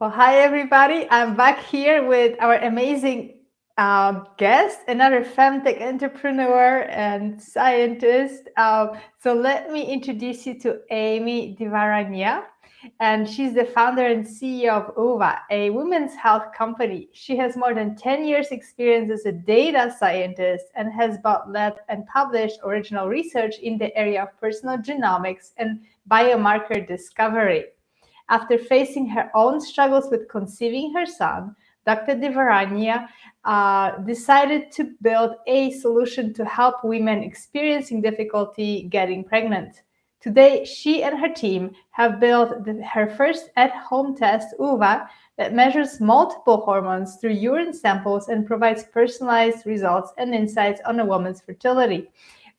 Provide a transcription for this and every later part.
Well, hi everybody. I'm back here with our amazing guest, another femtech entrepreneur and scientist. So let me introduce you to Amy Divaraniya. And she's the founder and CEO of UVA, a women's health company. She has more than 10 years experience as a data scientist and has both led and published original research in the area of personal genomics and biomarker discovery. After facing her own struggles with conceiving her son, Dr. Divaraniya decided to build a solution to help women experiencing difficulty getting pregnant. Today, she and her team have built her first at-home test, UVA, that measures multiple hormones through urine samples and provides personalized results and insights on a woman's fertility.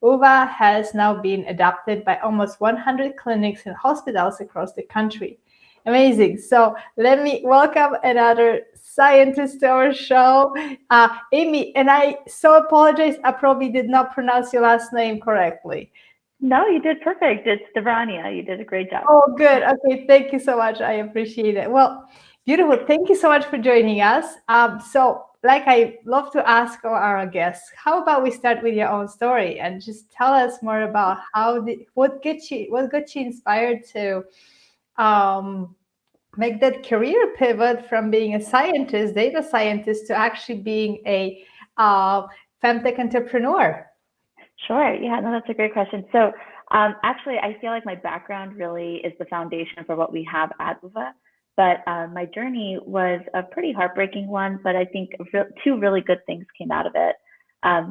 UVA has now been adopted by almost 100 clinics and hospitals across the country. Amazing. So let me welcome another scientist to our show, Amy. And I so apologize. I probably did not pronounce your last name correctly. No, you did perfect. It's Divaraniya. You did a great job. Oh, good. Okay. Thank you so much. I appreciate it. Well, beautiful. Thank you so much for joining us. So like I love to ask our guests, how about we start with your own story and just tell us more about what got you inspired to make that career pivot from being a scientist, data scientist, to actually being a femtech entrepreneur? Sure. Yeah, no, that's a great question. So actually, I feel like my background really is the foundation for what we have at UVA. But my journey was a pretty heartbreaking one, but I think two really good things came out of it.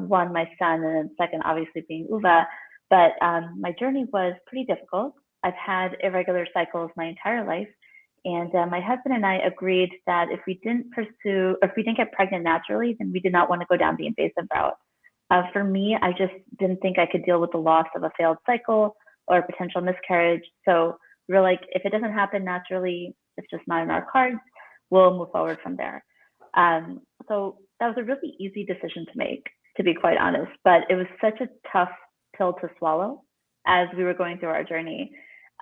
One, my son, and then second, obviously being UVA. But my journey was pretty difficult. I've had irregular cycles my entire life. And my husband and I agreed that if we didn't get pregnant naturally, then we did not want to go down the invasive route. For me, I just didn't think I could deal with the loss of a failed cycle or a potential miscarriage. So we were like, if it doesn't happen naturally, it's just not in our cards. We'll move forward from there. So that was a really easy decision to make, to be quite honest. But it was such a tough pill to swallow as we were going through our journey.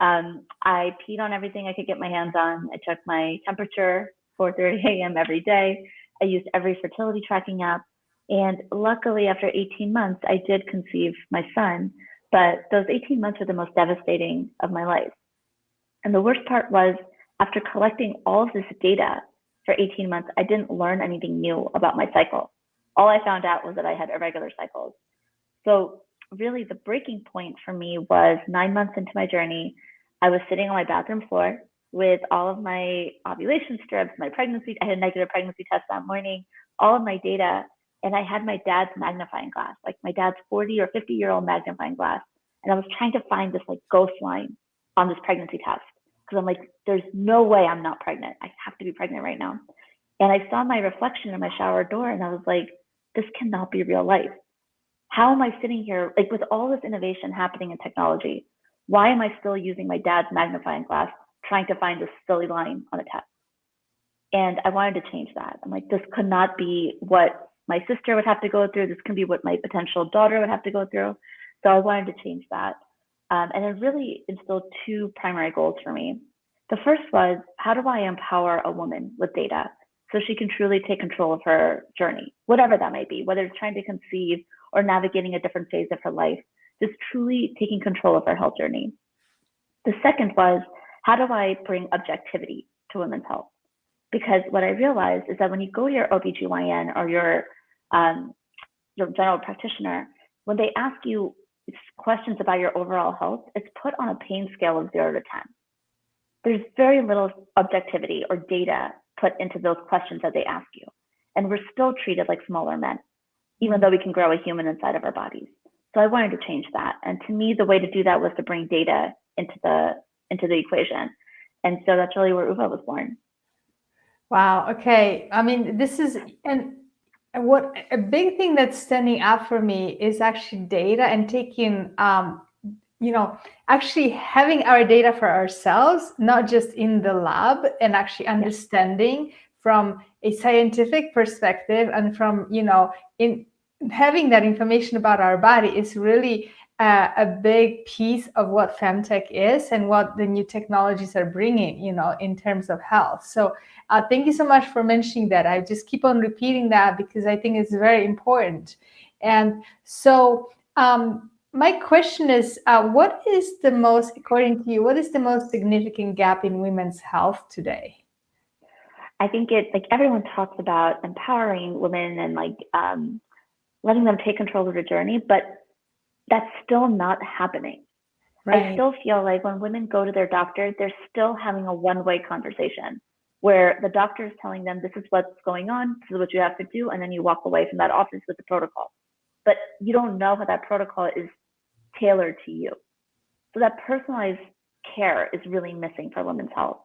I peed on everything I could get my hands on. I checked my temperature 4:30 a.m. every day. I used every fertility tracking app. And luckily, after 18 months, I did conceive my son. But those 18 months were the most devastating of my life. And the worst part was, after collecting all of this data for 18 months, I didn't learn anything new about my cycle. All I found out was that I had irregular cycles. So really, the breaking point for me was 9 months into my journey. I was sitting on my bathroom floor with all of my ovulation strips, my pregnancy. I had a negative pregnancy test that morning, all of my data. And I had my dad's magnifying glass, like my dad's 40 or 50-year-old magnifying glass. And I was trying to find this like ghost line on this pregnancy test. Because I'm like, there's no way I'm not pregnant. I have to be pregnant right now. And I saw my reflection in my shower door and I was like, this cannot be real life. How am I sitting here, like with all this innovation happening in technology? Why am I still using my dad's magnifying glass trying to find this silly line on a test? And I wanted to change that. I'm like, this could not be what my sister would have to go through. This can be what my potential daughter would have to go through. So I wanted to change that. And it really instilled two primary goals for me. The first was, how do I empower a woman with data so she can truly take control of her journey, whatever that may be, whether it's trying to conceive or navigating a different phase of her life, just truly taking control of her health journey. The second was, how do I bring objectivity to women's health? Because what I realized is that when you go to your OBGYN or your general practitioner, when they ask you questions about your overall health, it's put on a pain scale of 0 to 10. There's very little objectivity or data put into those questions that they ask you. And we're still treated like smaller men, even though we can grow a human inside of our bodies. So I wanted to change that. And to me, the way to do that was to bring data into the equation. And so that's really where UVA was born. Wow. Okay. I mean, this is, and what a big thing that's standing out for me is actually data and taking, actually having our data for ourselves, not just in the lab, and actually understanding from a scientific perspective and from, in having that information about our body is really a big piece of what femtech is and what the new technologies are bringing, in terms of health. So thank you so much for mentioning that. I just keep on repeating that because I think it's very important. And so my question is, what is the most, according to you, what is the most significant gap in women's health today? I think everyone talks about empowering women and letting them take control of their journey, but that's still not happening. Right. I still feel like when women go to their doctor, they're still having a one-way conversation where the doctor is telling them, this is what's going on, this is what you have to do, and then you walk away from that office with the protocol. But you don't know how that protocol is tailored to you. So that personalized care is really missing for women's health.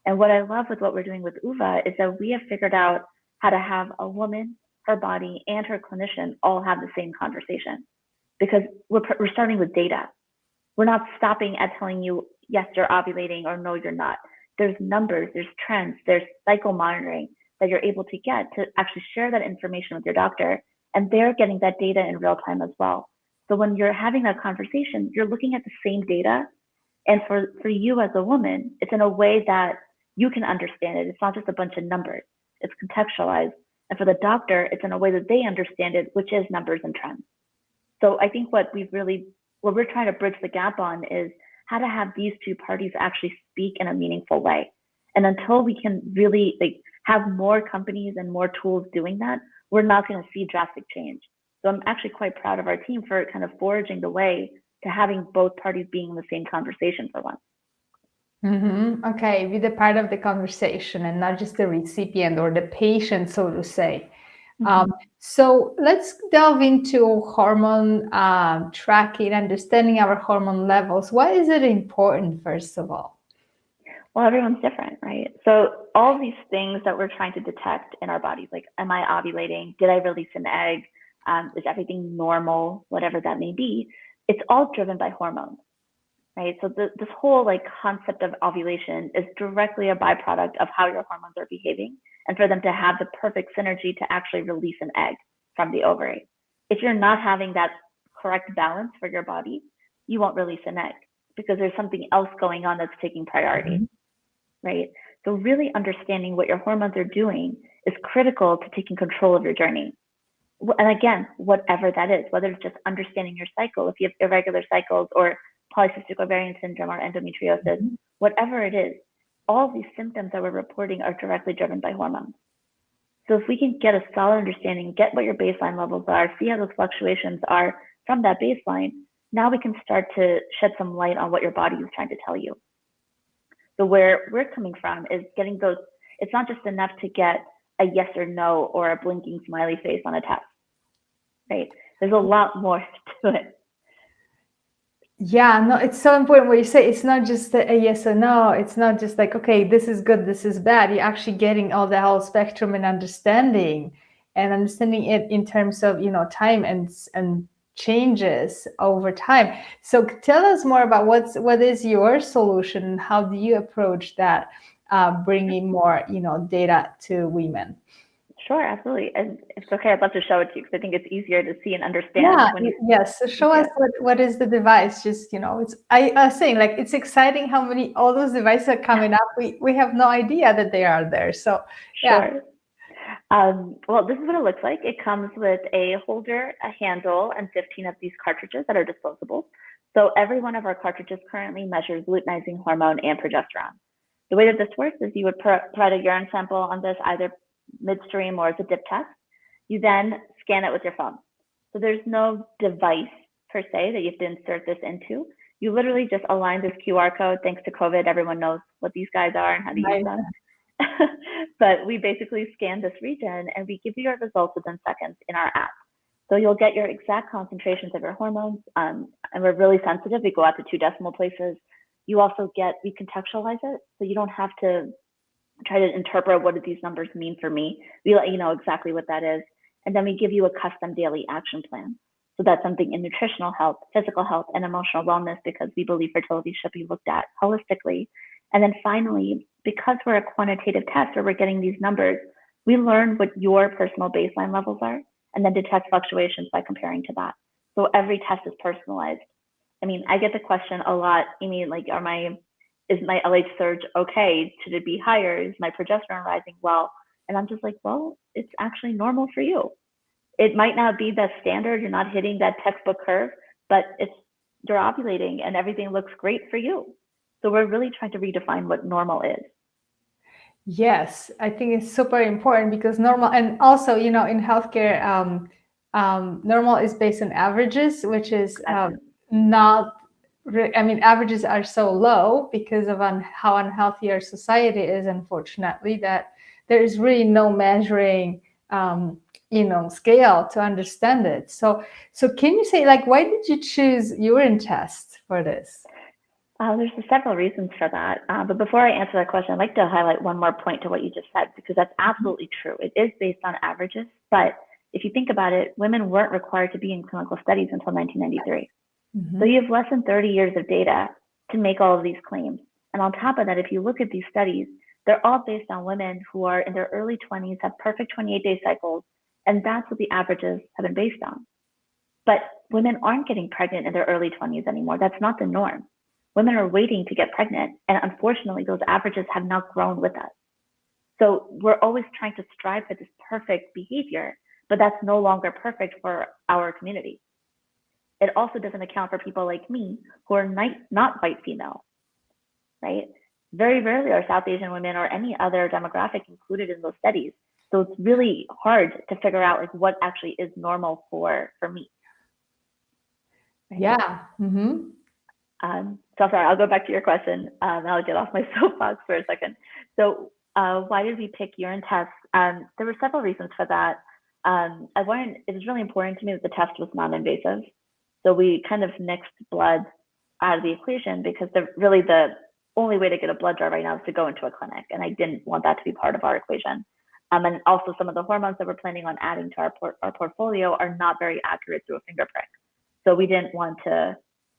And what I love with what we're doing with UVA is that we have figured out how to have a woman, her body, and her clinician all have the same conversation, because we're starting with data. We're not stopping at telling you, yes, you're ovulating, or no, you're not. There's numbers, there's trends, there's cycle monitoring that you're able to get to actually share that information with your doctor, and they're getting that data in real time as well. So when you're having that conversation, you're looking at the same data, and for you as a woman, it's in a way that you can understand it. It's not just a bunch of numbers, it's contextualized. And for the doctor, it's in a way that they understand it, which is numbers and trends. So I think what we're trying to bridge the gap on is how to have these two parties actually speak in a meaningful way. And until we can really have more companies and more tools doing that, we're not going to see drastic change. So I'm actually quite proud of our team for kind of forging the way to having both parties being in the same conversation for once. Mm-hmm. Okay, be the part of the conversation and not just the recipient or the patient, so to say. Mm-hmm. So let's delve into hormone tracking, understanding our hormone levels. Why is it important, first of all? Well, everyone's different, right? So all these things that we're trying to detect in our bodies, like, am I ovulating? Did I release an egg? Is everything normal? Whatever that may be, it's all driven by hormones, right? So this whole concept of ovulation is directly a byproduct of how your hormones are behaving, and for them to have the perfect synergy to actually release an egg from the ovary. If you're not having that correct balance for your body, you won't release an egg because there's something else going on that's taking priority, mm-hmm. right? So really understanding what your hormones are doing is critical to taking control of your journey. And again, whatever that is, whether it's just understanding your cycle, if you have irregular cycles or polycystic ovarian syndrome or endometriosis, mm-hmm. whatever it is, all these symptoms that we're reporting are directly driven by hormones. So if we can get a solid understanding, get what your baseline levels are, see how those fluctuations are from that baseline, now we can start to shed some light on what your body is trying to tell you. So where we're coming from is getting those, it's not just enough to get a yes or no or a blinking smiley face on a test, right? There's a lot more to it. Yeah, no, it's so important what you say. It's not just a yes or no. It's not just like, okay, this is good, this is bad. You're actually getting all the whole spectrum and understanding it in terms of, time and changes over time. So tell us more about what is your solution and how do you approach that, bringing more, data to women? Sure, absolutely. And if it's okay, I'd love to show it to you because I think it's easier to see and understand. Yeah, yes. So show us what is the device. Just, I was saying, it's exciting how many, all those devices are coming up. We have no idea that they are there. So, yeah. Sure. Well, this is what it looks like. It comes with a holder, a handle, and 15 of these cartridges that are disposable. So every one of our cartridges currently measures luteinizing hormone and progesterone. The way that this works is you would provide a urine sample on this either midstream or as a dip test. You then scan it with your phone. So there's no device per se that you have to insert this into. You literally just align this QR code. Thanks to COVID, everyone knows what these guys are and how to use them. But we basically scan this region and we give you your results within seconds in our app. So you'll get your exact concentrations of your hormones, and we're really sensitive. We go out to 2 decimal places. You also we contextualize it, so you don't have to try to interpret what do these numbers mean for me. We let you know exactly what that is. And then we give you a custom daily action plan. So that's something in nutritional health, physical health, and emotional wellness, because we believe fertility should be looked at holistically. And then finally, because we're a quantitative test where we're getting these numbers, we learn what your personal baseline levels are and then detect fluctuations by comparing to that. So every test is personalized. I mean, I get the question a lot. I mean, like, is my LH surge okay? Should it be higher? Is my progesterone rising well? And I'm just like, well, it's actually normal for you. It might not be the standard. You're not hitting that textbook curve, but you're ovulating and everything looks great for you. So we're really trying to redefine what normal is. Yes, I think it's super important because normal, and also, in healthcare, normal is based on averages, which is not, I mean, averages are so low because of how unhealthy our society is, unfortunately, that there is really no measuring, scale to understand it. So can you say, like, why did you choose urine test for this? There's several reasons for that. But before I answer that question, I'd like to highlight one more point to what you just said, because that's absolutely true. It is based on averages, but if you think about it, women weren't required to be in clinical studies until 1993. So you have less than 30 years of data to make all of these claims. And on top of that, if you look at these studies, they're all based on women who are in their early 20s, have perfect 28-day cycles, and that's what the averages have been based on. But women aren't getting pregnant in their early 20s anymore. That's not the norm. Women are waiting to get pregnant, and unfortunately, those averages have not grown with us. So we're always trying to strive for this perfect behavior, but that's no longer perfect for our community. It also doesn't account for people like me who are not white female, right? Very rarely are South Asian women or any other demographic included in those studies. So it's really hard to figure out like what actually is normal for me. Right? Yeah. So sorry, I'll go back to your question. I'll get off my soapbox for a second. So why did we pick urine tests? There were several reasons for that. It was really important to me that the test was non-invasive. So we kind of nixed blood out of the equation because the only way to get a blood draw right now is to go into a clinic. And I didn't want that to be part of our equation. And also some of the hormones that we're planning on adding to our portfolio are not very accurate through a finger prick. So we didn't want to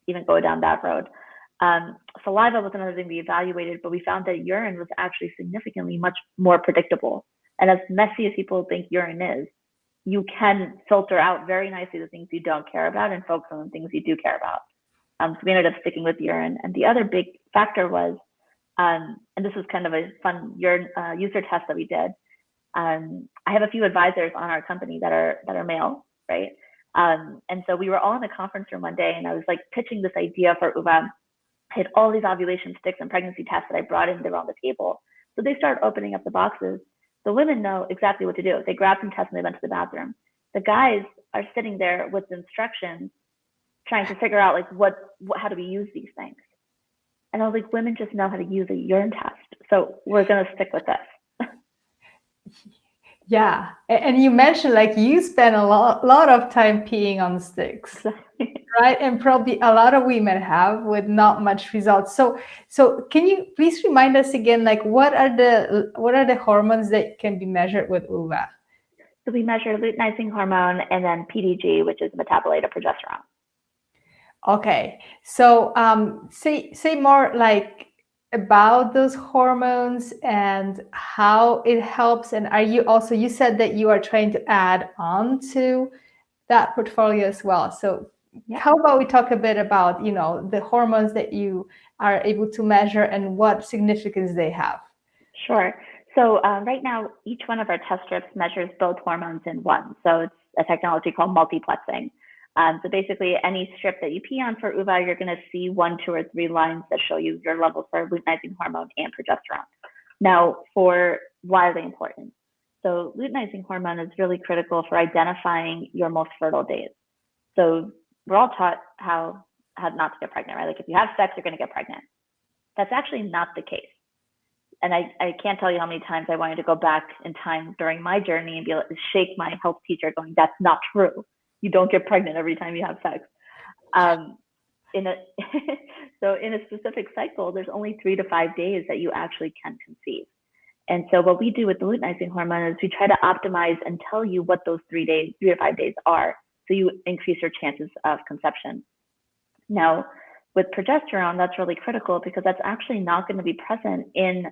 even go down that road. Saliva was another thing we evaluated, but we found that urine was actually significantly much more predictable. And as messy as people think urine is, you can filter out very nicely the things you don't care about and focus on the things you do care about. So we ended up sticking with urine. And the other big factor was, and this was kind of a fun urine user test that we did. I have a few advisors on our company that are male, right? And so we were all in a conference room one day, and I was like pitching this idea for UVA. I had all these ovulation sticks and pregnancy tests that I brought in. They were on the table. So they started opening up the boxes. The women know exactly what to do. They grabbed some tests and they went to the bathroom. The guys are sitting there with instructions, trying to figure out like how do we use these things. And I was like, women just know how to use a urine test, so we're gonna stick with this. Yeah, and you mentioned like you spend a lot of time peeing on sticks, right? And probably a lot of women have with not much results. So can you please remind us again, like what are the hormones that can be measured with UVA? So we measure luteinizing hormone and then PDG, which is metabolite of progesterone. Okay, so say more like about those hormones and how it helps. And you said that you are trying to add on to that portfolio as well. So how about we talk a bit about, the hormones that you are able to measure and what significance they have? Sure. So right now, each one of our test strips measures both hormones in one. So it's a technology called multiplexing. So basically, any strip that you pee on for UVA, you're going to see 1, 2, or 3 lines that show you your levels for luteinizing hormone and progesterone. Now, why are they important? So luteinizing hormone is really critical for identifying your most fertile days. So we're all taught how not to get pregnant, right? Like if you have sex, you're going to get pregnant. That's actually not the case. And I can't tell you how many times I wanted to go back in time during my journey and be able to shake my health teacher going, that's not true. You don't get pregnant every time you have sex. So in a specific cycle, there's only 3 to 5 days that you actually can conceive. And so what we do with the luteinizing hormone is we try to optimize and tell you what those 3 to 5 days are, so you increase your chances of conception. Now, with progesterone, that's really critical because that's actually not going to be present in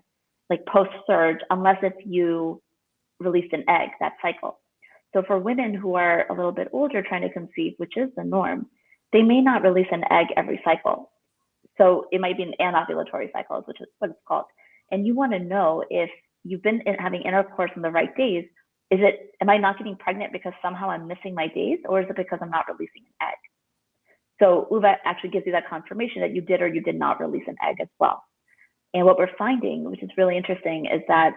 like post-surge unless if you released an egg that cycle. So for women who are a little bit older trying to conceive, which is the norm, they may not release an egg every cycle. So it might be an anovulatory cycle, which is what it's called. And you want to know if you've been having intercourse on the right days. Am I not getting pregnant because somehow I'm missing my days, or is it because I'm not releasing an egg? So UVA actually gives you that confirmation that you did or you did not release an egg as well. And what we're finding, which is really interesting, is that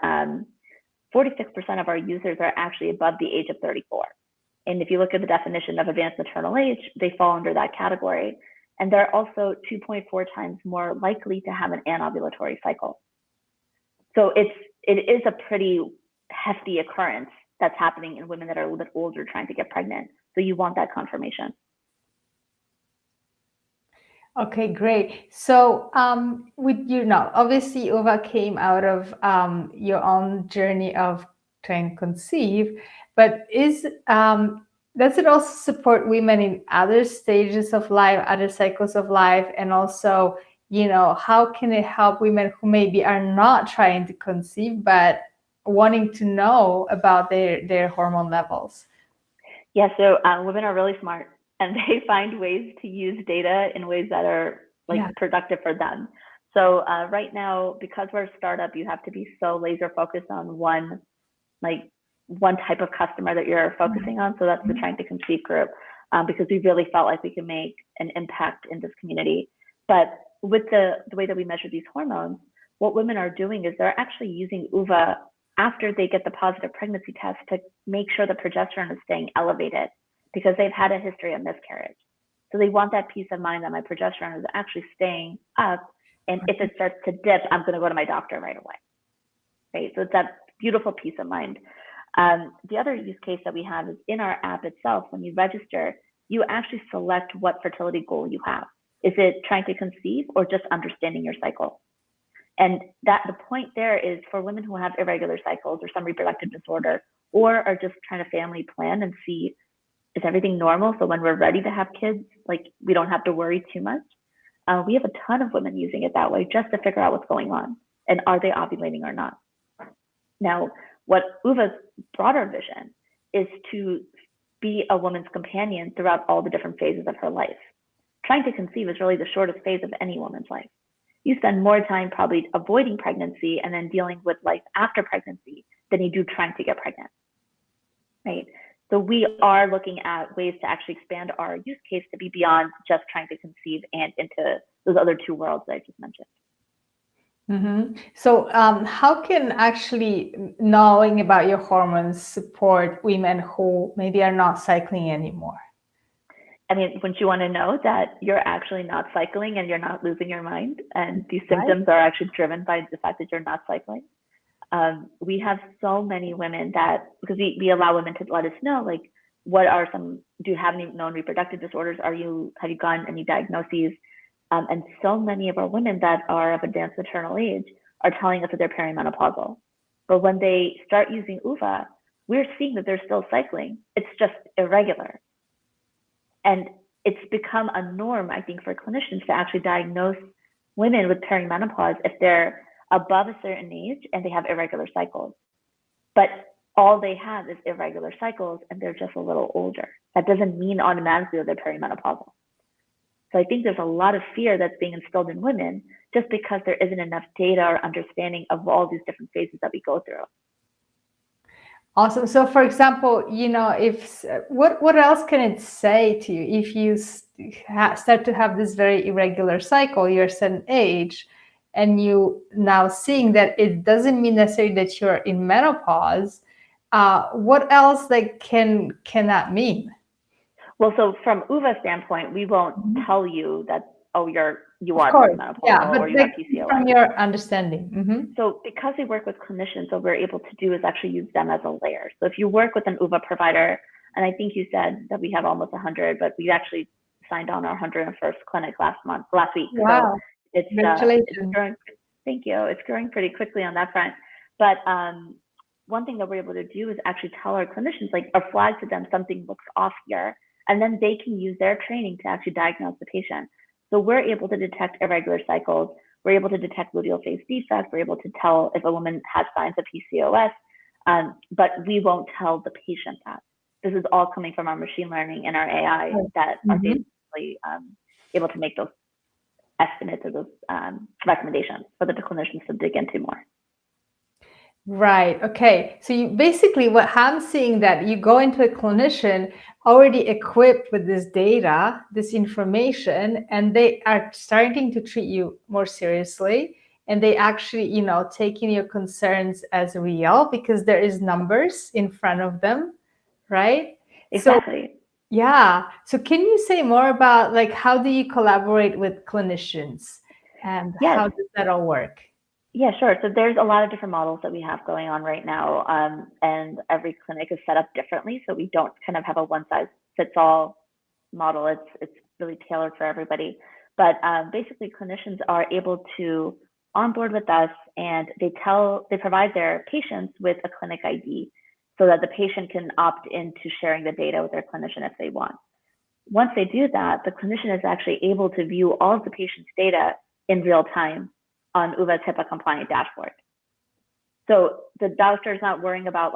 46% of our users are actually above the age of 34. And if you look at the definition of advanced maternal age, they fall under that category. And they're also 2.4 times more likely to have an anovulatory cycle. So it is a pretty hefty occurrence that's happening in women that are a little bit older trying to get pregnant. So you want that confirmation. Okay, great. So with obviously UVA came out of your own journey of trying to conceive, but does it also support women in other stages of life, other cycles of life, and also, how can it help women who maybe are not trying to conceive but wanting to know about their hormone levels? Yeah, so women are really smart, and they find ways to use data in ways that are productive for them. So right now, because we're a startup, you have to be so laser focused on one type of customer that you're focusing on. So that's the trying to conceive group, because we really felt like we could make an impact in this community. But with the way that we measure these hormones, what women are doing is they're actually using UVA after they get the positive pregnancy test to make sure the progesterone is staying elevated, because they've had a history of miscarriage. So they want that peace of mind that my progesterone is actually staying up. And if it starts to dip, I'm going to go to my doctor right away. Right? So it's that beautiful peace of mind. The other use case that we have is in our app itself. When you register, you actually select what fertility goal you have. Is it trying to conceive or just understanding your cycle? And that the point there is for women who have irregular cycles or some reproductive disorder, or are just trying to family plan and see, is everything normal? So when we're ready to have kids, we don't have to worry too much. We have a ton of women using it that way just to figure out what's going on and are they ovulating or not. Now, what UVA's broader vision is to be a woman's companion throughout all the different phases of her life. Trying to conceive is really the shortest phase of any woman's life. You spend more time probably avoiding pregnancy and then dealing with life after pregnancy than you do trying to get pregnant, right? So we are looking at ways to actually expand our use case to be beyond just trying to conceive and into those other two worlds that I just mentioned. Mm-hmm. So how can actually knowing about your hormones support women who maybe are not cycling anymore? I mean, wouldn't you want to know that you're actually not cycling and you're not losing your mind? And these symptoms are actually driven by the fact that you're not cycling. We have so many women that, because we allow women to let us know, do you have any known reproductive disorders? Have you gotten any diagnoses? And so many of our women that are of advanced maternal age are telling us that they're perimenopausal. But when they start using UVA, we're seeing that they're still cycling. It's just irregular. And it's become a norm, I think, for clinicians to actually diagnose women with perimenopause if they're above a certain age and they have irregular cycles. But all they have is irregular cycles and they're just a little older. That doesn't mean automatically that they're perimenopausal. So I think there's a lot of fear that's being instilled in women just because there isn't enough data or understanding of all these different phases that we go through. Awesome. So, for example, if what else can it say to you if you start to have this very irregular cycle? You're a certain age, and you now seeing that it doesn't mean necessarily that you're in menopause. What else can that mean? Well, so from UVA's standpoint, we won't tell you that you are perimenopausal or you have PCOS. From your understanding. Mm-hmm. So because we work with clinicians, what we're able to do is actually use them as a layer. So if you work with an UVA provider, and I think you said that we have almost 100, but we actually signed on our 101st clinic last week. Wow. So it's growing. Thank you. It's growing pretty quickly on that front. But one thing that we're able to do is actually tell our clinicians, or flag to them something looks off here, and then they can use their training to actually diagnose the patient. So we're able to detect irregular cycles. We're able to detect luteal phase defects. We're able to tell if a woman has signs of PCOS, but we won't tell the patient that. This is all coming from our machine learning and our AI that actually able to make those estimates or those recommendations for the clinicians to dig into more. Right. Okay. So you basically, what I'm seeing, that you go into a clinician already equipped with this data, this information, and they are starting to treat you more seriously. And they actually, taking your concerns as real because there is numbers in front of them, right? Exactly. So, yeah. So can you say more about, like, how do you collaborate with clinicians and Yes. how does that all work? Yeah, sure. So there's a lot of different models that we have going on right now, and every clinic is set up differently. So we don't kind of have a one size fits all model. It's really tailored for everybody. But basically, clinicians are able to onboard with us, and they provide their patients with a clinic ID, so that the patient can opt into sharing the data with their clinician if they want. Once they do that, the clinician is actually able to view all of the patient's data in real time on UVA's HIPAA compliant dashboard. So the doctor is not worrying about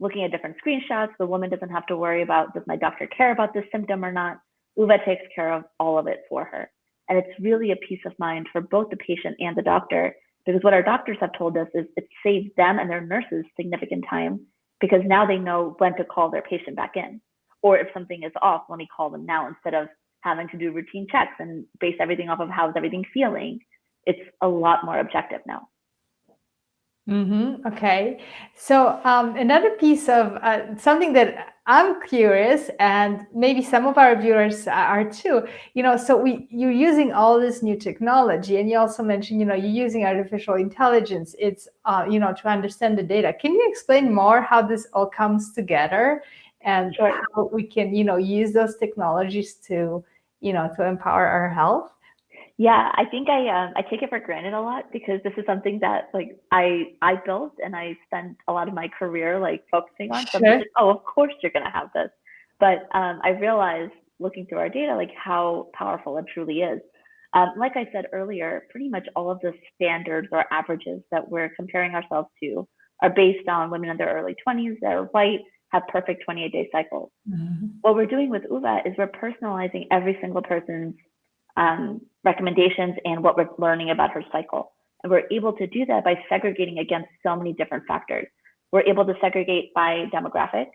looking at different screenshots. The woman doesn't have to worry about, does my doctor care about this symptom or not? UVA takes care of all of it for her. And it's really a peace of mind for both the patient and the doctor, because what our doctors have told us is it saves them and their nurses significant time, because now they know when to call their patient back in. Or if something is off, let me call them now instead of having to do routine checks and base everything off of how's everything feeling. It's a lot more objective now. Okay. So another piece of something that I'm curious, and maybe some of our viewers are too, so you're using all this new technology, and you also mentioned, you're using artificial intelligence. It's, to understand the data. Can you explain more how this all comes together and Sure. how we can, use those technologies to, to empower our health? Yeah, I think I take it for granted a lot, because this is something that I built and I spent a lot of my career focusing on. So I'm just like, oh, of course you're gonna have this. But I realized, looking through our data, how powerful it truly is. Like I said earlier, pretty much all of the standards or averages that we're comparing ourselves to are based on women in their early 20s that are white, have perfect 28-day cycles. What we're doing with UVA is we're personalizing every single person's recommendations and what we're learning about her cycle. And we're able to do that by segregating against so many different factors. We're able to segregate by demographic,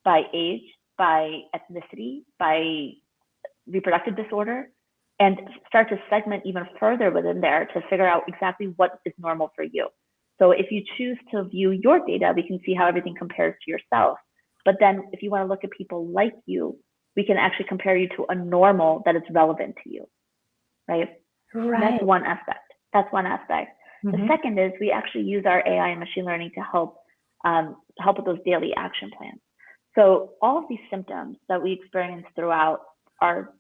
by age, by ethnicity, by reproductive disorder, and start to segment even further within there to figure out exactly what is normal for you. So if you choose to view your data, we can see how everything compares to yourself. But then if you want to look at people like you, we can actually compare you to a normal that is relevant to you. Right? That's one aspect. The second is we actually use our AI and machine learning to help with those daily action plans. So all of these symptoms that we experience throughout our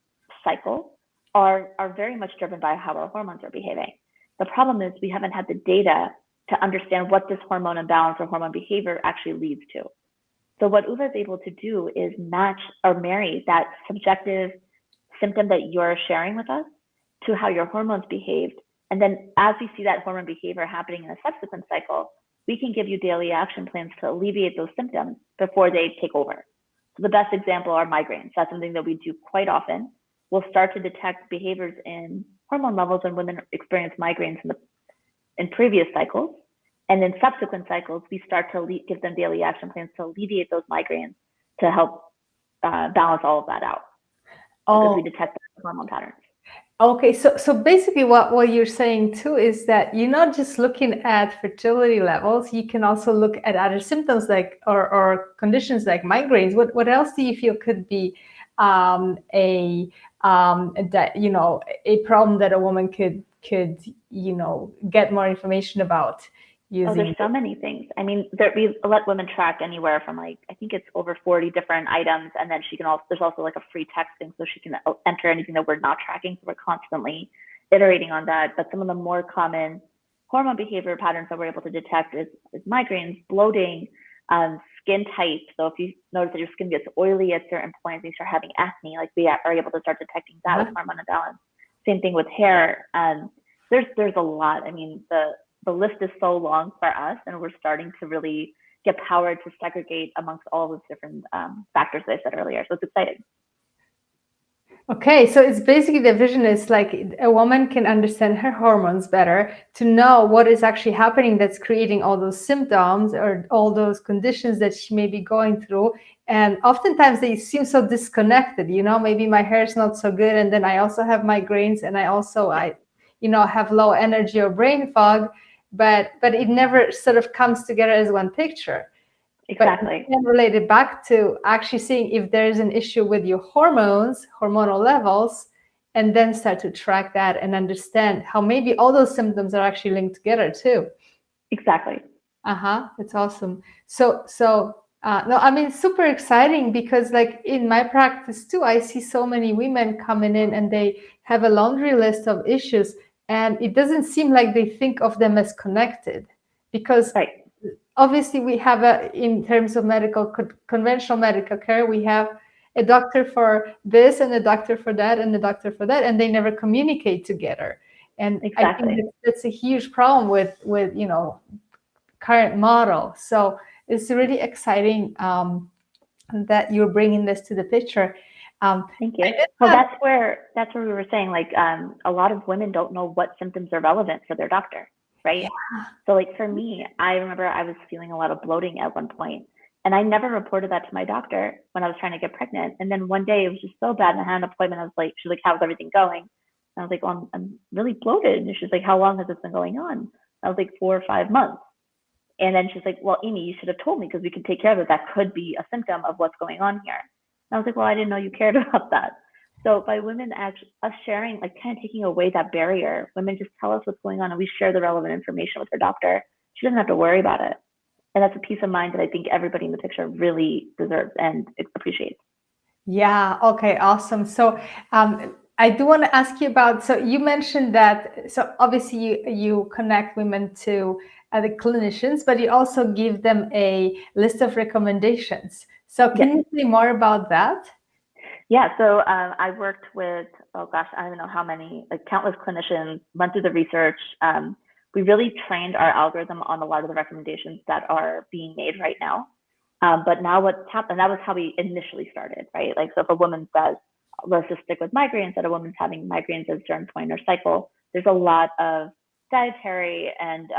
cycle are very much driven by how our hormones are behaving. The problem is we haven't had the data to understand what this hormone imbalance or hormone behavior actually leads to. So what UVA is able to do is match or marry that subjective symptom that you're sharing with us to how your hormones behaved. And then as we see that hormone behavior happening in a subsequent cycle, we can give you daily action plans to alleviate those symptoms before they take over. So the best example are migraines. That's something that we do quite often. We'll start to detect behaviors in hormone levels when women experience migraines in previous cycles. And in subsequent cycles, we start to give them daily action plans to alleviate those migraines to help balance all of that out. Because we detect the hormone patterns. Okay, so basically what you're saying too is that you're not just looking at fertility levels, you can also look at other symptoms or conditions like migraines. What else do you feel could be a problem that a woman could get more information about using? Oh, there's so many things. I mean, we let women track anywhere from I think it's over 40 different items, and then there's also a free texting, so she can enter anything that we're not tracking. So we're constantly iterating on that. But some of the more common hormone behavior patterns that we're able to detect is migraines, bloating, skin type. So if you notice that your skin gets oily at certain points, you start having acne, we are able to start detecting that with hormone imbalance. Same thing with hair. There's a lot. I mean, the list is so long for us, and we're starting to really get powered to segregate amongst all those different factors that I said earlier. So it's exciting. Okay, so it's basically the vision is like a woman can understand her hormones better to know what is actually happening that's creating all those symptoms or all those conditions that she may be going through. And oftentimes they seem so disconnected, maybe my hair is not so good. And then I also have migraines and I have low energy or brain fog, but it never sort of comes together as one picture. But Exactly. then relate it back to actually seeing if there's an issue with your hormones, hormonal levels, and then start to track that and understand how maybe all those symptoms are actually linked together too. Exactly. That's awesome. No, I mean, super exciting because like in my practice too, I see so many women coming in and they have a laundry list of issues, and it doesn't seem like they think of them as connected because Right. obviously we have in terms of conventional medical care, we have a doctor for this and a doctor for that and a doctor for that, and they never communicate together. And I think Exactly. that's a huge problem with current model. So it's really exciting that you're bringing this to the picture. Thank I you. did Well, have, that's where we were saying, like, a lot of women don't know what symptoms are relevant for their doctor, right? yeah. So, like, for me, I remember I was feeling a lot of bloating at one point, and I never reported that to my doctor when I was trying to get pregnant. And then one day it was just so bad, and I had an appointment. I was like, she's like, "How's everything going?" And I was like, "Well, I'm really bloated." And she's like, "How long has this been going on?" I was like, 4 or 5 months. And then she's like, "Well, Amy, you should have told me because we could take care of it. That could be a symptom of what's going on here." And I was like, "Well, I didn't know you cared about that." So by women actually us sharing, like kind of taking away that barrier, women just tell us what's going on and we share the relevant information with her doctor. She doesn't have to worry about it. And that's a peace of mind that I think everybody in the picture really deserves and appreciates. Yeah, okay, awesome. So I do want to ask you about, so you mentioned that, so obviously you connect women to the clinicians, but you also give them a list of recommendations. So Yes. can you say more about that? Yeah, so I worked with, oh gosh, I don't even know how many, like countless clinicians, went through the research. We really trained our algorithm on a lot of the recommendations that are being made right now. But now what's happened, that was how we initially started, right? Like, so if a woman says, let's just stick with migraines, that a woman's having migraines at a certain point in her cycle, there's a lot of dietary and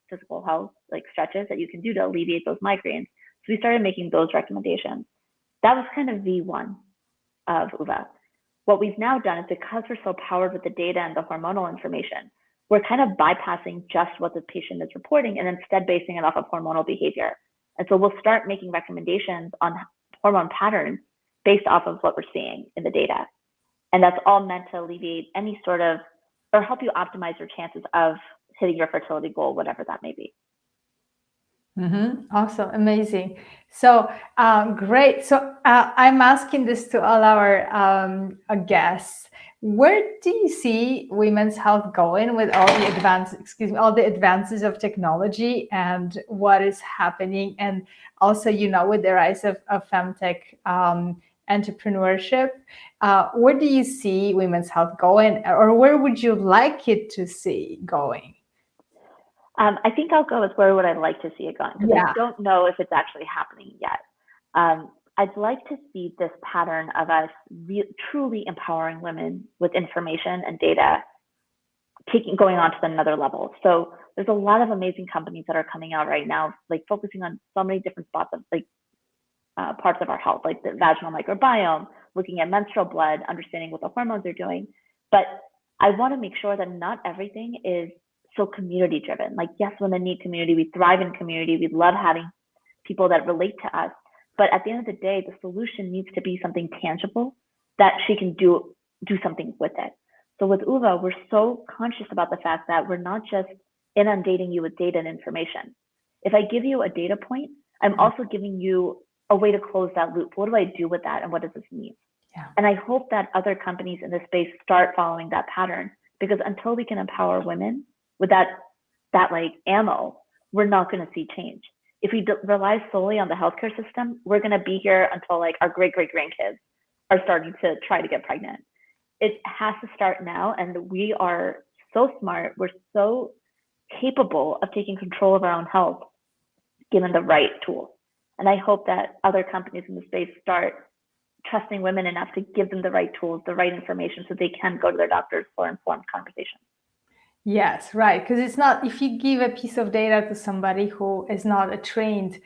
physical health like stretches that you can do to alleviate those migraines. So we started making those recommendations. That was kind of V1 of UVA. What we've now done is because we're so powered with the data and the hormonal information, we're kind of bypassing just what the patient is reporting and instead basing it off of hormonal behavior. And so we'll start making recommendations on hormone patterns based off of what we're seeing in the data. And that's all meant to alleviate any sort of, or help you optimize your chances of hitting your fertility goal, whatever that may be. Awesome, amazing. So great. So I'm asking this to all our guests. Where do you see women's health going with all the advances of technology and what is happening, and also, with the rise of femtech entrepreneurship, where do you see women's health going, or where would you like it to see going? I think I'll go with where would I like to see it going because I Yeah. don't know if it's actually happening yet. I'd like to see this pattern of us truly empowering women with information and data, going on to another level. So there's a lot of amazing companies that are coming out right now, like focusing on so many different spots of like parts of our health, like the vaginal microbiome, looking at menstrual blood, understanding what the hormones are doing. But I want to make sure that not everything is so community driven. Like, yes, women need community. We thrive in community. We love having people that relate to us. But at the end of the day, the solution needs to be something tangible that she can do something with it. So with UVA, we're so conscious about the fact that we're not just inundating you with data and information. If I give you a data point, I'm also giving you a way to close that loop. What do I do with that, and what does this mean? Yeah. And I hope that other companies in this space start following that pattern, because until we can empower women with that like ammo, we're not going to see change. If we rely solely on the healthcare system, we're going to be here until like our great grandkids are starting to try to get pregnant. It has to start now, and we are so smart. We're so capable of taking control of our own health given the right tools. And I hope that other companies in the space start trusting women enough to give them the right tools, the right information, so they can go to their doctors for informed conversations. Yes, right. Because it's not, if you give a piece of data to somebody who is not a trained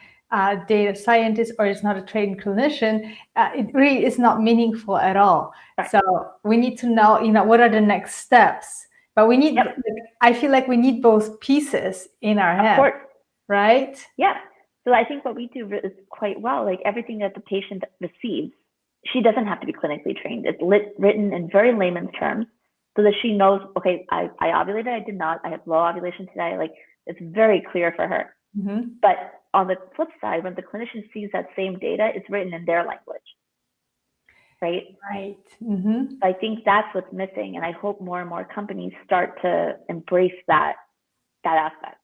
data scientist or is not a trained clinician, it really is not meaningful at all. Right. So we need to know, what are the next steps. But we need, Yep. I feel like we need both pieces in our head, Of course. right? Yeah. So I think what we do is quite well, like everything that the patient receives, she doesn't have to be clinically trained. It's written in very layman's terms so that she knows, okay, I ovulated, I did not, I have low ovulation today. Like it's very clear for her. Mm-hmm. But on the flip side, when the clinician sees that same data, it's written in their language, right? Right. Mm-hmm. I think that's what's missing. And I hope more and more companies start to embrace that aspect.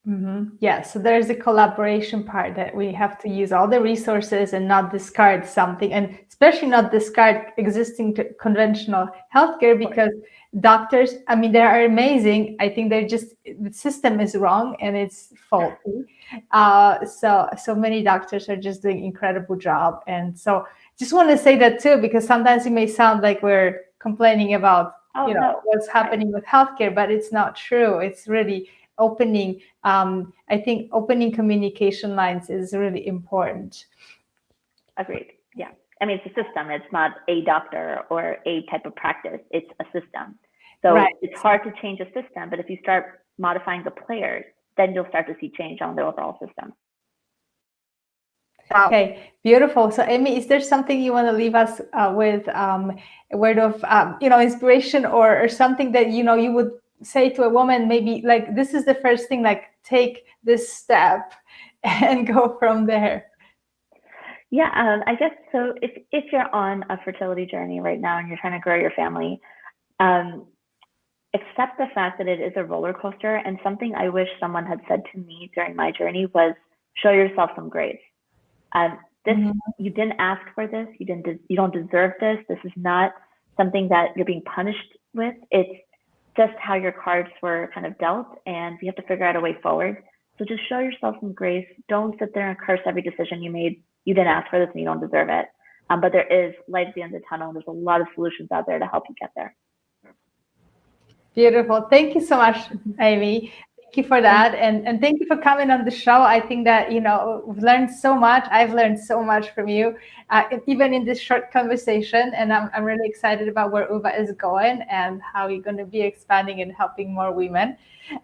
Mm-hmm. Yeah, so there's the collaboration part that we have to use all the resources and not discard something, and especially not discard existing conventional healthcare, because doctors, I mean, they are amazing. I think they're just, the system is wrong and it's faulty. So many doctors are just doing incredible job. And so just want to say that too, because sometimes it may sound like we're complaining about, what's happening with healthcare, but it's not true. It's really opening, I think opening communication lines is really important. Agreed. Yeah. I mean, it's a system. It's not a doctor or a type of practice. It's a system. So It's hard to change a system, but if you start modifying the players, then you'll start to see change on the overall system. Okay, beautiful. So Amy, is there something you want to leave us with, a word of, inspiration or something that, you would say to a woman, maybe like, this is the first thing, like take this step and go from there? Yeah, I guess so. If you're on a fertility journey right now and you're trying to grow your family, accept the fact that it is a roller coaster. And something I wish someone had said to me during my journey was, show yourself some grace. You didn't ask for this. You don't deserve this. This is not something that you're being punished with. It's just how your cards were kind of dealt, and you have to figure out a way forward. So just show yourself some grace. Don't sit there and curse every decision you made. You didn't ask for this and you don't deserve it. But there is light at the end of the tunnel. There's a lot of solutions out there to help you get there. Beautiful. Thank you so much, Amy. Thank you for that. And thank you for coming on the show. I think that, we've learned so much. I've learned so much from you, even in this short conversation. And I'm really excited about where UVA is going and how you're going to be expanding and helping more women.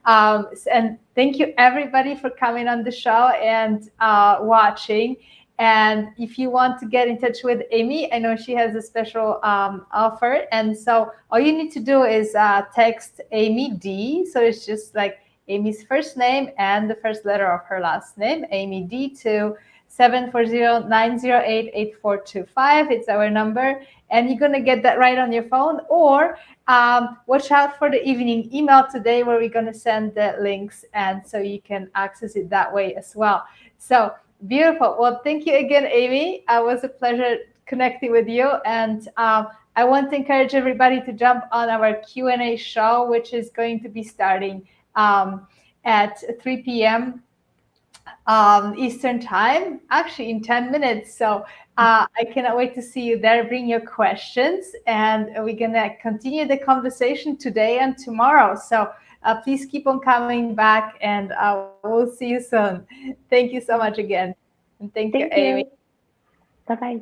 And thank you, everybody, for coming on the show and watching. And if you want to get in touch with Amy, I know she has a special offer. And so all you need to do is text Amy D. So it's just like Amy's first name and the first letter of her last name, Amy D, to 740-908-8425. It's our number. And you're going to get that right on your phone. Or watch out for the evening email today where we're going to send the links. And so you can access it that way as well. So beautiful. Well, thank you again, Amy. It was a pleasure connecting with you. And I want to encourage everybody to jump on our Q&A show, which is going to be starting at 3 p.m. Eastern time, actually in 10 minutes. So I cannot wait to see you there. Bring your questions, and we're going to continue the conversation today and tomorrow. So please keep on coming back, and we'll see you soon. Thank you so much again. And thank you, Amy. Bye-bye.